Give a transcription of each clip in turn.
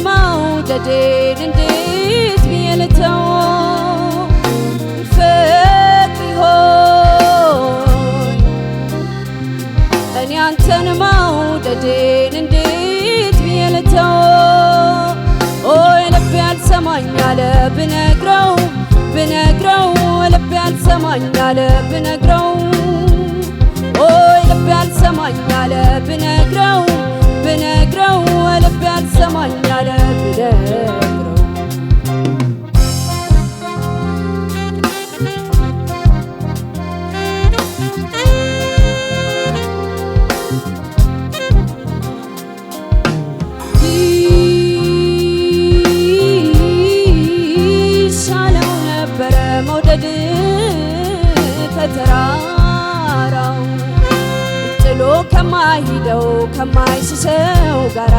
መውደዴን እንዴት ብዬ ልተው ፍቅሪ ሆይ እኔ አንተን መውደዴን እንዴት ብዬ ልተው ኦይ ልቤ አልሰማኝ አለ ብነግረው ልቤ አልሰማኝ አለ ብነግረው ኦይ ልቤ አልሰማኝ አለ ብነግረው ልቤ አልሰማኝ አለ ብነግረው ይሻለው ነበረ መውደድ ከተራራው ጥሎ ከማይሄደው ከማይሽሸው ጋራ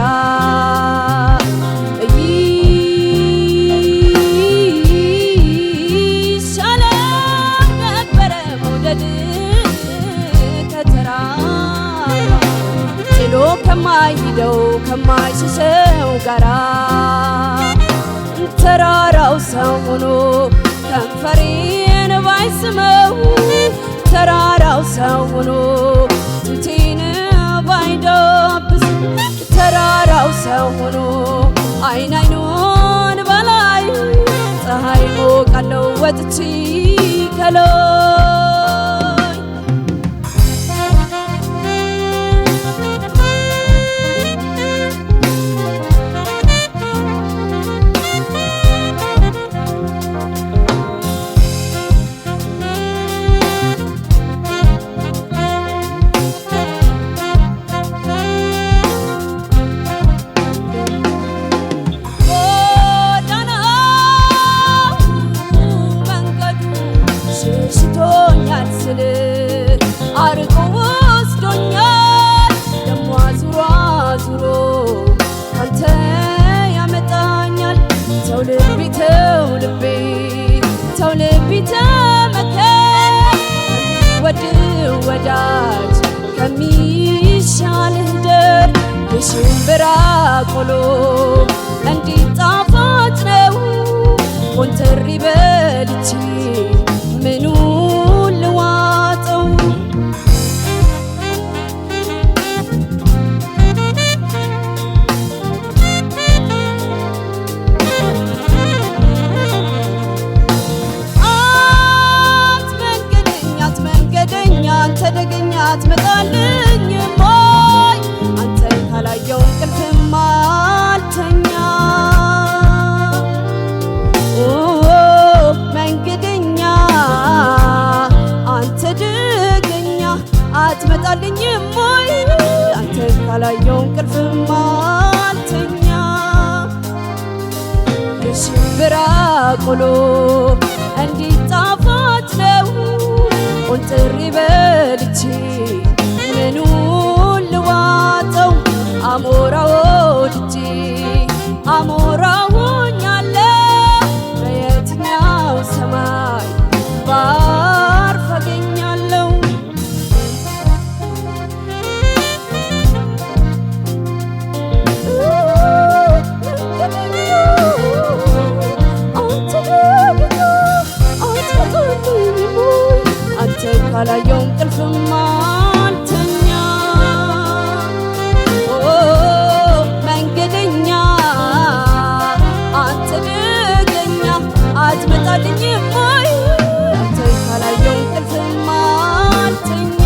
ይሻለው ነበረ መውደድ ከተራራው ጥሎ ከማይሄደው ከማይሽሸው ጋራ ተራራው ሰው ሆኖ ከንፈሬን ባይስመው ተራራው ሰው ሆኖ ጡቴን ባይዳብስ ተራራው ሰው ሆኖ አይን አይኑን በላይ ፀሐይ ሞቃለው ወጥቼ ከላይ አርቆ ወስዶኛል ደሞ አዙሮ አዙሮ ካንተ ያመጣኛል ተው ልቤ ተመከር ወድ ወዳጅ ከሚሻልህ ደር የሽምብራ ቆሎ እንዲህ ጣፋጭ ነው ሞንተሪ በልቼ ምኑ ልዋጠው አትመንገደኛ አንተ ደገኛ አትመጣልኝም ወይ አንተን ካላየው እንቅልፍም አልተኛ መንገደኛ አንተ ደገኛ አትመጣልኝም ወይ አንተን ካላየው እንቅልፍም አልተኛ የሽምብራ ቆሎ እንዲህ ጣፋጭ ነው ሞንተሪ በልቼ ምኑን ልዋጠው አሞራ ወድጄ አሞራ ሆኛለሁ በየትኛው ሰማይ ባርፍ አገኛለሁ አንተን ካላየው እንቅልፍም አልተኛ መንገደኛ አንተ ደገኛ አትመጣልኝም ወይ አንተን ካላየው እንቅልፍም አልተኛ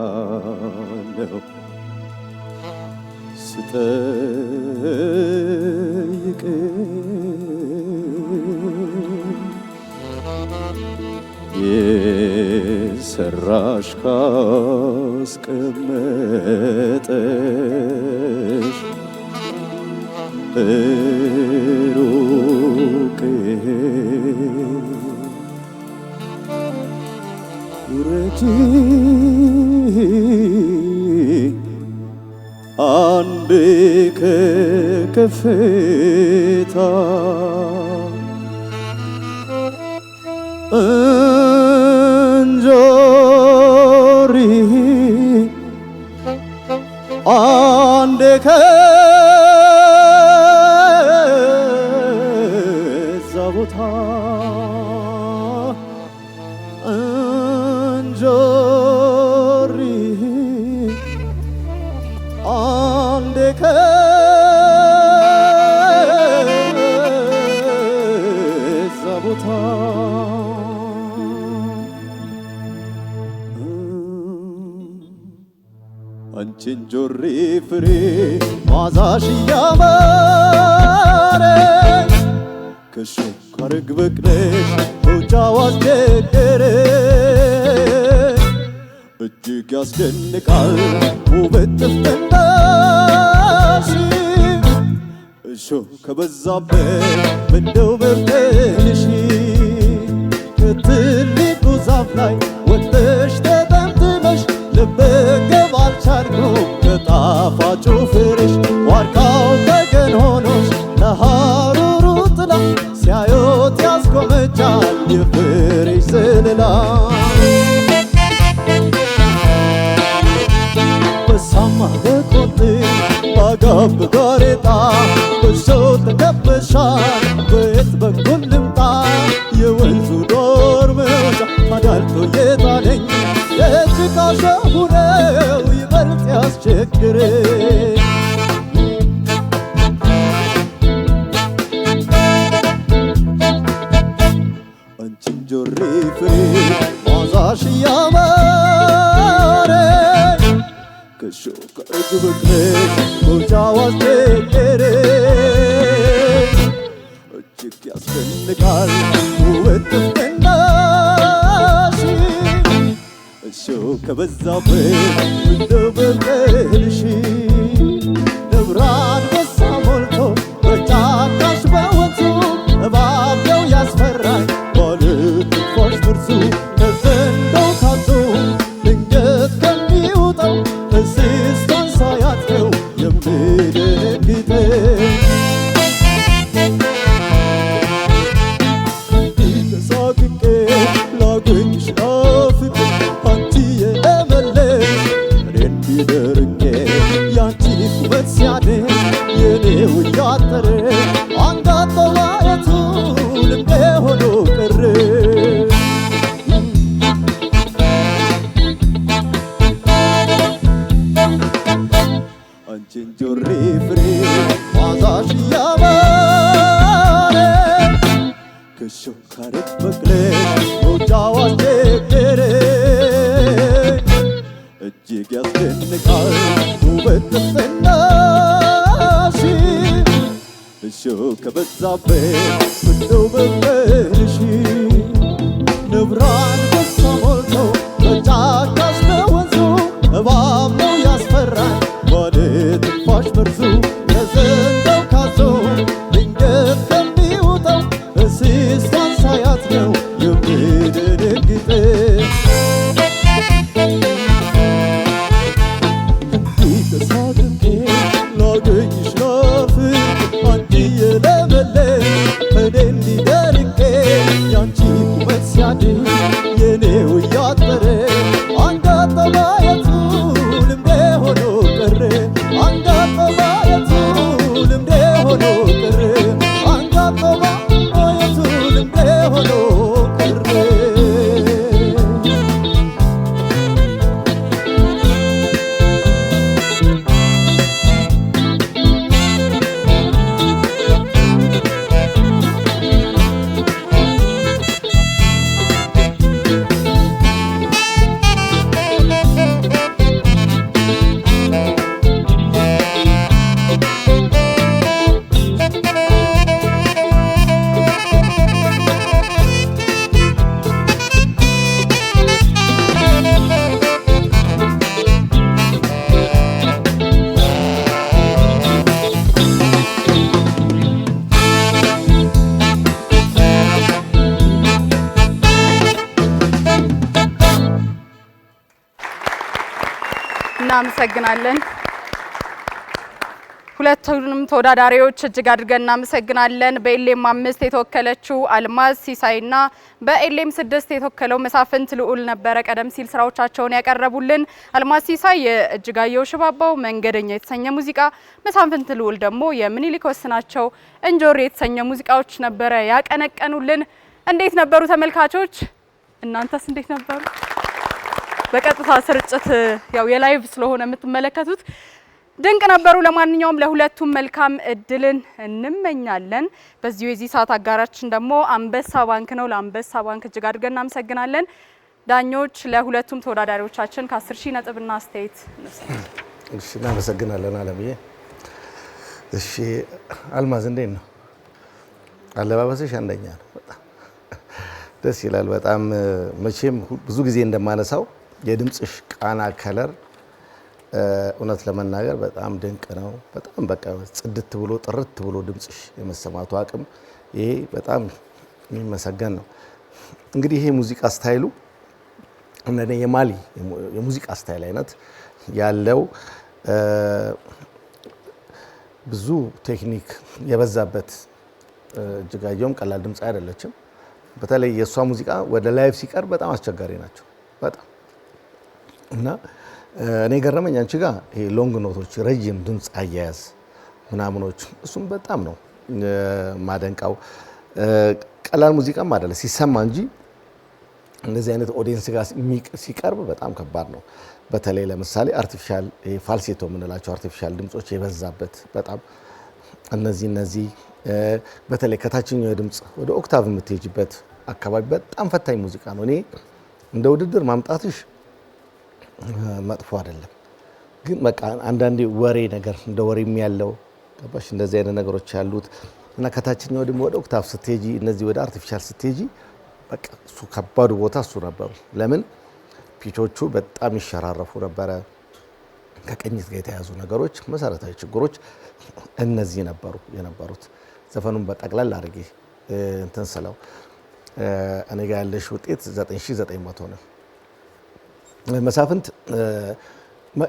ነችላለሁ ስጠይቅ የሰራሽ ካስቀመጠሽ ሩቅ ውረጂ አንድ ከከፍታ እንጆሪ አንድ ከዛ ቦታ እንጆሪ አንድ ከዛ ቦታ አንቺ እንጆሪ ፍሬ ማዛሽ ያማረኝ ከሾክ አረግ በቅለሽ መውጫው አስቸገረኝ እጅግ ያስደንቃል ውበት ጥፍጥናሽ እሾህ ከበዛበት ምነው መብቀልሽ ከትልቁ ዛፍ ላይ ወጥተሽ ተጠምጥመሽ ልመገብ አልቻልኩም ከጣፋጩ ፍሬሽ ዋርካው ተገን ሆኖሽ ለሐሩሩ ጥላ ሲያዩት ያስጎመጃል የፍሬሽ ዘለላ በሳማ በቆጥ ባጋብ ጋሬጣ በሰው ተከበሻል በየት በኩል ልምጣ የወንዙ ዶር መውጫ አዳልጦ የጣለኝ የጭቃ ሸሁ ነው ይበልጥ ያስቸግረኝ አንቺ እንጆሪ ፍሬ ማዛሽ ያማረኝ ከሾክ አረግ በቅለሽ መውጫው አስቸገረኝ እጅግ ያስደንቃል ውበት ጥፍጥናሽ እሾህ ከበዛበት ምነው መብቀልሽ ነብር አንበሳ ሞልቶ በጫካሽ በወንዙ እባብ ነው ያስፈራኝ ባለ ትንፋሽ ጥርሱ ከዘንዶው ካዞ ድንገት ከሚውጠው እንስሳን ሳያት ነው የምደነግጠው ተሳቅቄ ላገኝሽ ናፍቄ አንቺ የለመለሽ እኔ እንዲደርቄ ያንቺ ውበት ሲያድግ የኔው እያጠረ አንጋጦ ማየቱ ልቤ ሆኖ ቀረ አንቺ እንጆሪ ፍሬ ማዛሽ ያማረኝ ከሾክ አረግ በቅለሽ መውጫው አስቸገረኝ እጅግ ያስደንቃል ውበት ጥፍጥናሽ እሾህ ከበዛበት ምነው መብቀልሽ ነብር አንበሳ ሞልቶ በጫካሽ በወንዙ እባብ ነው ያስፈራኝ ባለ ትንፋሽ መርዙ ከዘንዶው ካዞ ድንገት ከሚውጠው እንስሳን ሳያት ነው የምደነግጠው እንዲህ ተሳቅቄ ላገኝሽ ናፍቄ አንቺ የለመለሽ እኔ እንዲደርቄ ያንቺ ውበት ሲያድግ ሆዴ የኔው እያጠረ አንጋጦ ማየቱ ልምዴ ሆኖ ቀረ አንጋጦ ማየቱ ልምዴ ሆኖ ቀረ አንጋጦ ማየቱ ልምዴ ሆኖ ቀረ እናመሰግናለን። ሁለቱንም ተወዳዳሪዎች እጅግ አድርገን እናመሰግናለን። በኤልኤም 5 የተወከለችው አልማዝ ሲሳይና በኤልኤም 6 የተወከለው መሳፍንት ልዑል ነበረ ቀደም ሲል ስራዎቻቸውን ያቀረቡልን። አልማዝ ሲሳይ የእጅጋየሁ ሽባባው መንገደኛ የተሰኘ ሙዚቃ፣ መሳፍንት ልዑል ደግሞ የምኒልክ ወስናቸው እንጆሪ የተሰኘ ሙዚቃዎች ነበረ ያቀነቀኑልን። እንዴት ነበሩ ተመልካቾች? እናንተስ እንዴት ነበሩ? በቀጥታ ስርጭት ያው የላይቭ ስለሆነ የምትመለከቱት ድንቅ ነበሩ። ለማንኛውም ለሁለቱም መልካም እድልን እንመኛለን። በዚሁ የዚህ ሰዓት አጋራችን ደግሞ አንበሳ ባንክ ነው። ለአንበሳ ባንክ እጅግ አድርገን እናመሰግናለን። ዳኞች ለሁለቱም ተወዳዳሪዎቻችን ከ10,000 ነጥብና አስተያየት እሺ፣ እናመሰግናለን አለምዬ። እሺ አልማዝ እንዴት ነው? አለባበስሽ አንደኛ ነው። በጣም ደስ ይላል። በጣም መቼም ብዙ ጊዜ እንደማነሳው የድምጽሽ ቃና ከለር እውነት ለመናገር በጣም ድንቅ ነው። በጣም በቃ ጽድት ብሎ ጥርት ብሎ ድምጽሽ የመሰማቱ አቅም ይሄ በጣም የሚመሰገን ነው። እንግዲህ ይሄ ሙዚቃ ስታይሉ እንደኔ የማሊ የሙዚቃ ስታይል አይነት ያለው ብዙ ቴክኒክ የበዛበት እጅጋየሁም ቀላል ድምጽ አይደለችም። በተለይ የሷ ሙዚቃ ወደ ላይቭ ሲቀርብ በጣም አስቸጋሪ ናቸው በጣም እና እኔ ገረመኝ አንቺ ጋር ይሄ ሎንግ ኖቶች ረጅም ድምጽ አያያዝ ምናምኖች እሱም በጣም ነው ማደንቃው። ቀላል ሙዚቃም አይደለ ሲሰማ እንጂ እንደዚህ አይነት ኦዲየንስ ጋር ሲቀርብ በጣም ከባድ ነው። በተለይ ለምሳሌ አርቲፊሻል ፋልሴቶ የምንላቸው አርቲፊሻል ድምጾች የበዛበት በጣም እነዚህ በተለይ ከታችኛው ድምጽ ወደ ኦክታቭ የምትሄጂበት አካባቢ በጣም ፈታኝ ሙዚቃ ነው። እኔ እንደ ውድድር ማምጣትሽ መጥፎ አይደለም፣ ግን በቃ አንዳንዴ ወሬ ነገር እንደ ወሬም ያለው ገባሽ እንደዚህ አይነት ነገሮች ያሉት እና ከታችኛው ደግሞ ወደ ኦክታቭ ስትሄጂ እነዚህ ወደ አርቲፊሻል ስትሄጂ በቃ እሱ ከባዱ ቦታ እሱ ነበሩ። ለምን ፒቾቹ በጣም ይሸራረፉ ነበረ። ከቅኝት ጋር የተያዙ ነገሮች መሰረታዊ ችግሮች እነዚህ ነበሩ የነበሩት። ዘፈኑን በጠቅላላ አድርጌ እንትን ስለው እኔ ጋር ያለሽ ውጤት 9900 ነው። መሳፍንት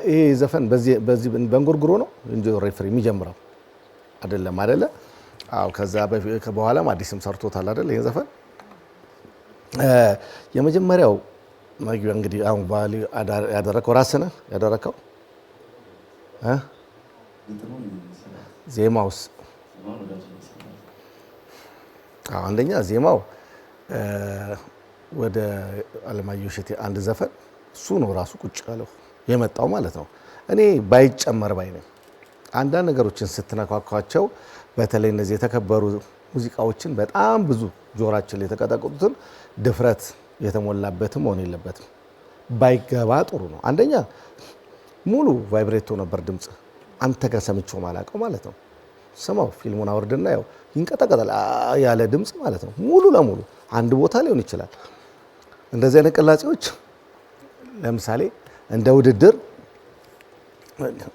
ይሄ ዘፈን በዚህ በእንጉርጉሮ ነው እንጂ ሬፍሪ የሚጀምረው አይደለም አይደለ? አዎ። ከዛ በኋላም አዲስም ሰርቶታል አይደል? ይሄ ዘፈን የመጀመሪያው መግቢያ እንግዲህ አሁን ባሊ ያደረከው ራስህ ነህ ያደረከው ዜማውስ? አንደኛ ዜማው ወደ አለማየሁ እሸቴ አንድ ዘፈን እሱ ነው ራሱ ቁጭ ያለው የመጣው ማለት ነው። እኔ ባይጨመር ባይ ነኝ። አንዳንድ ነገሮችን ስትነካኳቸው በተለይ እነዚህ የተከበሩ ሙዚቃዎችን በጣም ብዙ ጆራችን ላይ የተቀጠቀጡትን ድፍረት የተሞላበትም ሆነ የለበትም ባይገባ ጥሩ ነው። አንደኛ ሙሉ ቫይብሬቶ ነበር ድምጽ አንተ ጋር ሰምቼው ማላቀው ማለት ነው። ስማው ፊልሙን አውርድና ያው ይንቀጠቀጣል ያለ ድምጽ ማለት ነው። ሙሉ ለሙሉ አንድ ቦታ ሊሆን ይችላል። እንደዚህ አይነት ቅላጼዎች ለምሳሌ እንደ ውድድር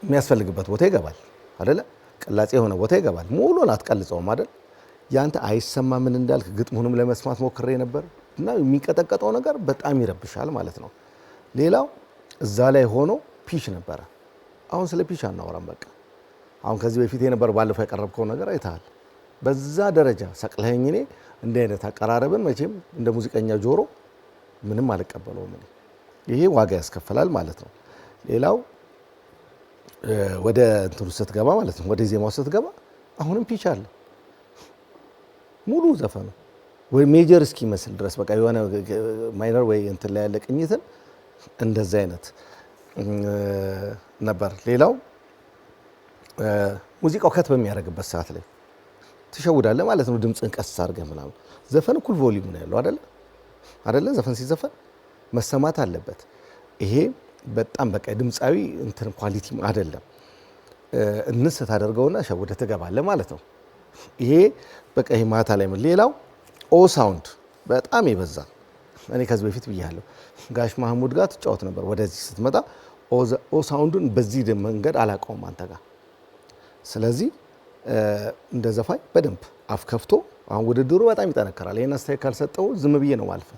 የሚያስፈልግበት ቦታ ይገባል አይደለ? ቅላጼ የሆነ ቦታ ይገባል። ሙሉን አትቀልጸውም አይደል? ያንተ አይሰማ ምን እንዳልክ ግጥሙንም ለመስማት ሞክሬ ነበር እና የሚንቀጠቀጠው ነገር በጣም ይረብሻል ማለት ነው። ሌላው እዛ ላይ ሆኖ ፒች ነበረ። አሁን ስለ ፒች አናወራም። በቃ አሁን ከዚህ በፊት የነበር ባለፈው ያቀረብከው ነገር አይተሃል። በዛ ደረጃ ሰቅለኸኝ እኔ እንደ አይነት አቀራረብን መቼም እንደ ሙዚቀኛ ጆሮ ምንም አልቀበለውም እኔ። ይሄ ዋጋ ያስከፍላል ማለት ነው። ሌላው ወደ እንትኑ ስትገባ ማለት ነው ወደ ዜማው ስትገባ አሁንም ፒች አለ ሙሉ ዘፈኑ ወይ ሜጀር እስኪመስል ድረስ በቃ የሆነ ማይነር ወይ እንትን ላይ ያለ ቅኝትን እንደዛ አይነት ነበር። ሌላው ሙዚቃው ከት በሚያደርግበት ሰዓት ላይ ትሸውዳለህ ማለት ነው። ድምጽን ቀስ አድርገህ ምናምን ዘፈን እኩል ቮሊዩም ነው ያለው አይደለ? ዘፈን ሲዘፈን መሰማት አለበት። ይሄ በጣም በቃ ድምጻዊ እንትን ኳሊቲም አይደለም። እንስ ታደርገውና ሸውደህ ትገባለህ ማለት ነው። ይሄ በቃ ይሄ ማታ ላይ ሌላው ኦ ሳውንድ በጣም የበዛ እኔ ከዚህ በፊት ብያለሁ። ጋሽ ማህሙድ ጋር ትጫወት ነበር። ወደዚህ ስትመጣ ኦ ሳውንዱን በዚህ መንገድ አላውቀውም አንተ ጋር። ስለዚህ እንደ ዘፋኝ በደንብ አፍ ከፍቶ አሁን ውድድሩ በጣም ይጠነከራል። ይሄን አስተያየት ካልሰጠው ዝም ብዬ ነው ማልፈ።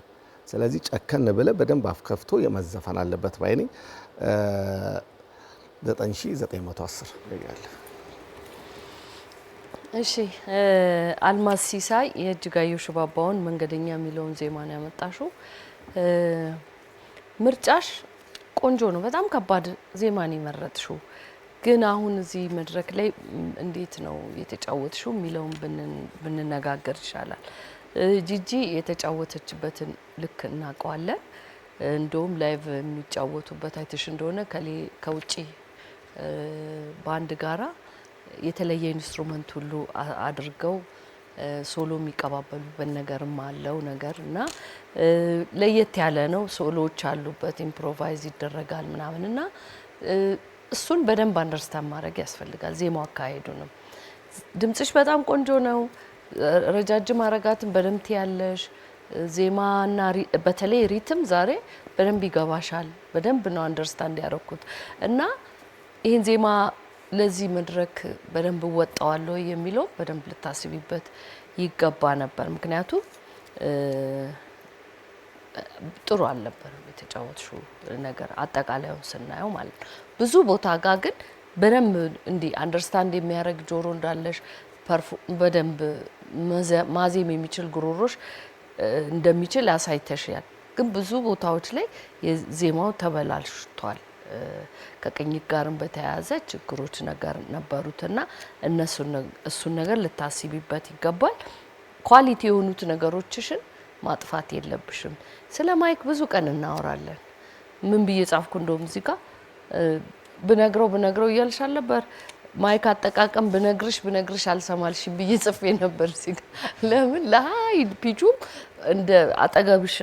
ስለዚህ ጨከን ብለህ በደንብ አፍ ከፍቶ የመዘፈን አለበት ባይ ነኝ። 9910 ይላል። እሺ አልማዝ ሲሳይ የእጅጋየሁ ሽባባውን መንገደኛ የሚለውን ዜማ ነው ያመጣሽው። ምርጫሽ ቆንጆ ነው። በጣም ከባድ ዜማ ነው የመረጥሽው። ግን አሁን እዚህ መድረክ ላይ እንዴት ነው የተጫወትሽው የሚለውን ብንነጋገር ይሻላል። ጂጂ የተጫወተችበትን ልክ እናውቀዋለን። እንደውም ላይቭ የሚጫወቱበት አይተሽ እንደሆነ ከውጪ ባንድ ጋራ የተለየ ኢንስትሩመንት ሁሉ አድርገው ሶሎ የሚቀባበሉበት ነገርም አለው ነገር እና ለየት ያለ ነው። ሶሎዎች አሉበት፣ ኢምፕሮቫይዝ ይደረጋል ምናምን እና እሱን በደንብ አንደርስታንድ ማድረግ ያስፈልጋል። ዜማው አካሄዱንም ድምጽሽ በጣም ቆንጆ ነው። ረጃጅም አረጋትን በደንብ ያለሽ ዜማና በተለይ ሪትም ዛሬ በደንብ ይገባሻል። በደንብ ነው አንደርስታንድ ያደረኩት እና ይሄን ዜማ ለዚህ መድረክ በደንብ ወጣዋለሁ የሚለው በደንብ ልታስቢበት ይገባ ነበር። ምክንያቱም ጥሩ አልነበረም የተጫወትሽው ነገር አጠቃላዩን ስናየው ማለት ነው። ብዙ ቦታ ጋር ግን በደንብ እንዲህ አንደርስታንድ የሚያደርግ ጆሮ እንዳለሽ በደንብ ማዜም የሚችል ጉሮሮሽ እንደሚችል አሳይተሻል። ግን ብዙ ቦታዎች ላይ የዜማው ተበላሽቷል። ከቅኝት ጋርም በተያያዘ ችግሮች ነገር ነበሩትና እሱን ነገር ልታስቢበት ይገባል። ኳሊቲ የሆኑት ነገሮችሽን ማጥፋት የለብሽም። ስለ ማይክ ብዙ ቀን እናወራለን። ምን ብዬ ጻፍኩ እንደውም እዚህ ጋር ብነግረው እያልሻል ነበር። ማይክ አጠቃቀም ብነግርሽ አልሰማልሽ ብዬ ጽፌ ነበር እዚህ ጋር። ለምን ለሃይ ፒቹ እንደ አጠገብሽ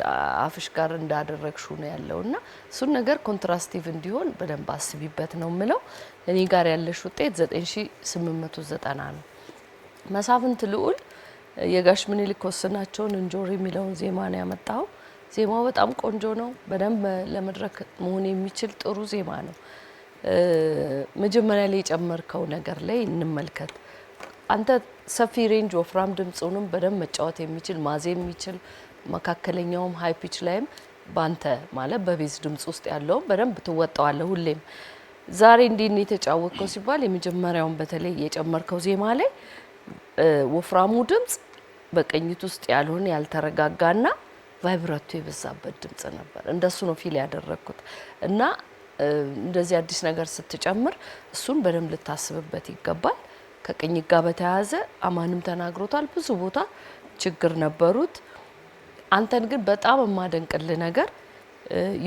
አፍሽ ጋር እንዳደረግሽው ነው ያለውና እሱን ነገር ኮንትራስቲቭ እንዲሆን በደንብ አስቢበት ነው የምለው። እኔ ጋር ያለሽ ውጤት 9890 ነው። መሳፍንት ልዑል የጋሽ ምኒልክ ወስናቸውን እንጆሪ የሚለውን ዜማ ነው ያመጣው። ዜማው በጣም ቆንጆ ነው። በደንብ ለመድረክ መሆን የሚችል ጥሩ ዜማ ነው። መጀመሪያ ላይ የጨመርከው ነገር ላይ እንመልከት። አንተ ሰፊ ሬንጅ ወፍራም ድምጹንም በደንብ መጫወት የሚችል ማዜም የሚችል መካከለኛውም ሃይ ፒች ላይም ባንተ ማለት በቤዝ ድምጽ ውስጥ ያለው በደንብ ትወጣዋለህ ሁሌም። ዛሬ እንዴት ነው የተጫወተው ሲባል የመጀመሪያውን በተለይ የጨመርከው ዜማ ላይ ወፍራሙ ድምጽ በቅኝት ውስጥ ያልሆነ ያልተረጋጋና ቫይብራቶ የበዛበት ድምጽ ነበር። እንደሱ ነው ፊል ያደረኩት እና እንደዚህ አዲስ ነገር ስትጨምር እሱን በደንብ ልታስብበት ይገባል። ከቅኝት ጋር በተያያዘ አማንም ተናግሮታል። ብዙ ቦታ ችግር ነበሩት። አንተን ግን በጣም የማደንቅልህ ነገር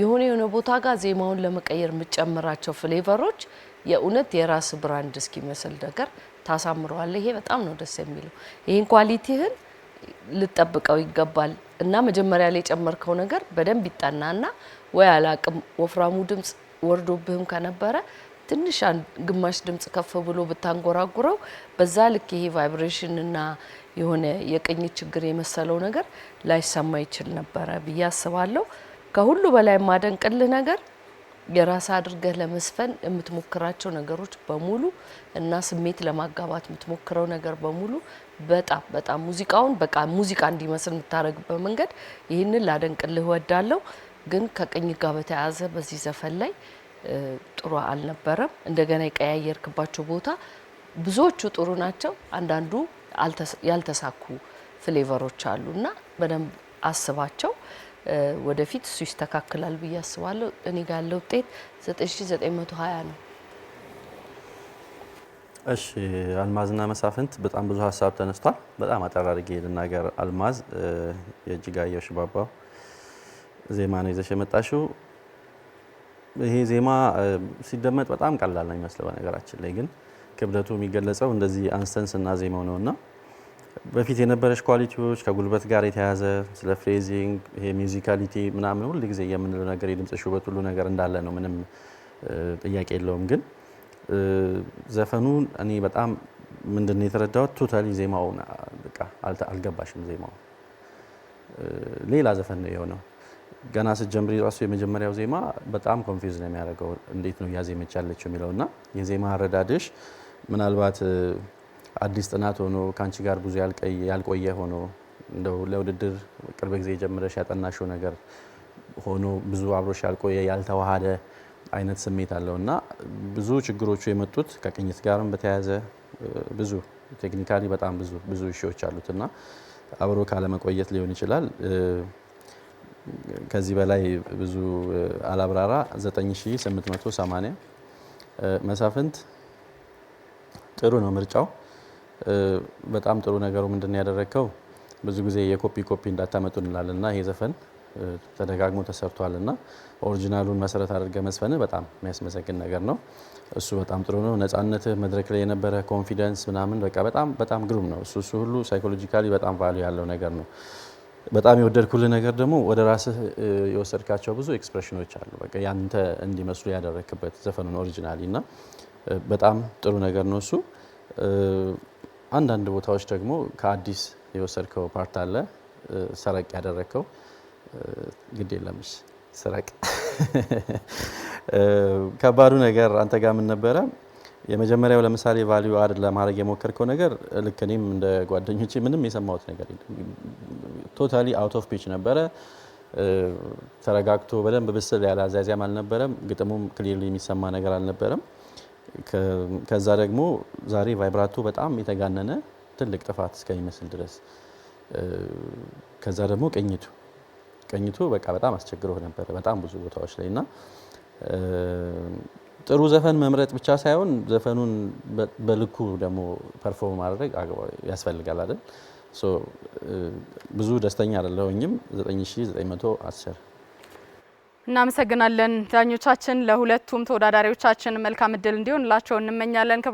የሆነ ቦታ ጋር ዜማውን ለመቀየር የምትጨምራቸው ፍሌቨሮች የእውነት የራስ ብራንድ እስኪመስል ነገር ታሳምረዋለህ። ይሄ በጣም ነው ደስ የሚለው። ይሄን ኳሊቲህን ልጠብቀው ይገባል እና መጀመሪያ ላይ የጨመርከው ነገር በደንብ ይጠናና ወይ አላቅም ወፍራሙ ድምጽ ወርዶብህም ከነበረ ትንሽ ግማሽ ድምጽ ከፍ ብሎ ብታንጎራጉረው በዛ ልክ ይሄ ቫይብሬሽን እና የሆነ የቅኝት ችግር የመሰለው ነገር ላይሰማ ይችል ነበረ ብዬ አስባለሁ። ከሁሉ በላይ ማደንቅልህ ነገር የራስ አድርገህ ለመስፈን የምትሞክራቸው ነገሮች በሙሉ እና ስሜት ለማጋባት የምትሞክረው ነገር በሙሉ በጣም ሙዚቃውን በቃ ሙዚቃ እንዲመስል የምታረግበት መንገድ ይህንን ላደንቅልህ እወዳለሁ። ግን ከቅኝት ጋር በተያያዘ በዚህ ዘፈን ላይ ጥሩ አልነበረም። እንደገና የቀያየርክባቸው ቦታ ብዙዎቹ ጥሩ ናቸው። አንዳንዱ ያልተሳኩ ፍሌቨሮች አሉና በደንብ አስባቸው። ወደፊት እሱ ይስተካከላል ብዬ አስባለሁ። እኔ ጋር ያለው ውጤት 9920 ነው። እሺ አልማዝና መሳፍንት በጣም ብዙ ሀሳብ ተነስቷል። በጣም አጠራርጌ ልናገር። አልማዝ የእጅጋየሁ ሽባባው ዜማ ነው ይዘሽ የመጣሽው። ይሄ ዜማ ሲደመጥ በጣም ቀላል ነው የሚመስለው፣ በነገራችን ላይ ግን ክብደቱ የሚገለጸው እንደዚህ አንስተንስ እና ዜማው ነውና በፊት የነበረሽ ኳሊቲዎች ከጉልበት ጋር የተያዘ ስለ ፍሬዚንግ ይሄ ሚውዚካሊቲ ምናምን ሁሉ ጊዜ የምንለው ነገር የድምጽሽ ውበት ሁሉ ነገር እንዳለ ነው፣ ምንም ጥያቄ የለውም። ግን ዘፈኑን እኔ በጣም ምንድነው የተረዳሁት ቶታሊ ዜማው በቃ አልገባሽም። ዜማው ሌላ ዘፈን ነው የሆነው። ገና ስትጀምሪ ራሱ የመጀመሪያው ዜማ በጣም ኮንፊውዝ ነው የሚያደርገው፣ እንዴት ነው ያዜመች ያለችው የሚለውና የዜማ አረዳድሽ ምናልባት አዲስ ጥናት ሆኖ ካንቺ ጋር ብዙ ያልቆየ ሆኖ እንደው ለውድድር ቅርብ ጊዜ ጀምረሽ ያጠናሽው ነገር ሆኖ ብዙ አብሮሽ ያልቆየ ያልተዋሃደ አይነት ስሜት አለውና ብዙ ችግሮቹ የመጡት ከቅኝት ጋርም በተያያዘ ብዙ ቴክኒካሊ በጣም ብዙ ኢሹዎች አሉትና አብሮ ካለመቆየት ሊሆን ይችላል። ከዚህ በላይ ብዙ አላብራራ። 9880 መሳፍንት ጥሩ ነው ምርጫው። በጣም ጥሩ ነገሩ ምንድነው ያደረከው? ብዙ ጊዜ የኮፒ እንዳታመጡ እንላለንና ይሄ ዘፈን ተደጋግሞ ተሰርቷልና ኦሪጂናሉን መሰረት አድርገ መስፈን በጣም የሚያስመሰግን ነገር ነው። እሱ በጣም ጥሩ ነው። ነፃነትህ መድረክ ላይ የነበረ ኮንፊደንስ ምናምን በቃ በጣም ግሩም ነው። እሱ ሁሉ ሳይኮሎጂካሊ በጣም ቫልዩ ያለው ነገር ነው። በጣም የወደድኩልህ ነገር ደግሞ ወደ ራስህ የወሰድካቸው ብዙ ኤክስፕሬሽኖች አሉ። በቃ ያንተ እንዲመስሉ ያደረክበት ዘፈኑን ኦሪጂናሊ እና በጣም ጥሩ ነገር ነው እሱ። አንዳንድ ቦታዎች ደግሞ ከአዲስ የወሰድከው ፓርት አለ ሰረቅ ያደረከው። ግድ የለምሽ ሰረቅ። ከባዱ ነገር አንተ ጋር ምን ነበረ? የመጀመሪያው ለምሳሌ ቫልዩ አድ ለማድረግ የሞከርከው ነገር ልክ እኔም እንደ ጓደኞቼ ምንም የሰማሁት ነገር የለም። ቶታሊ አውት ኦፍ ፒች ነበረ። ተረጋግቶ በደንብ ብስል ያለ አዛዚያም አልነበረም። ግጥሙም ክሊርሊ የሚሰማ ነገር አልነበረም። ከዛ ደግሞ ዛሬ ቫይብራቶ በጣም የተጋነነ ትልቅ ጥፋት እስከሚመስል ድረስ። ከዛ ደግሞ ቅኝቱ በቃ በጣም አስቸግሮ ነበር በጣም ብዙ ቦታዎች ላይ እና ጥሩ ዘፈን መምረጥ ብቻ ሳይሆን ዘፈኑን በልኩ ደግሞ ፐርፎርም ማድረግ ያስፈልጋል አይደል? ብዙ ደስተኛ አይደለሁኝም። 9910 እናመሰግናለን ዳኞቻችን። ለሁለቱም ተወዳዳሪዎቻችን መልካም እድል እንዲሆንላቸው እንመኛለን።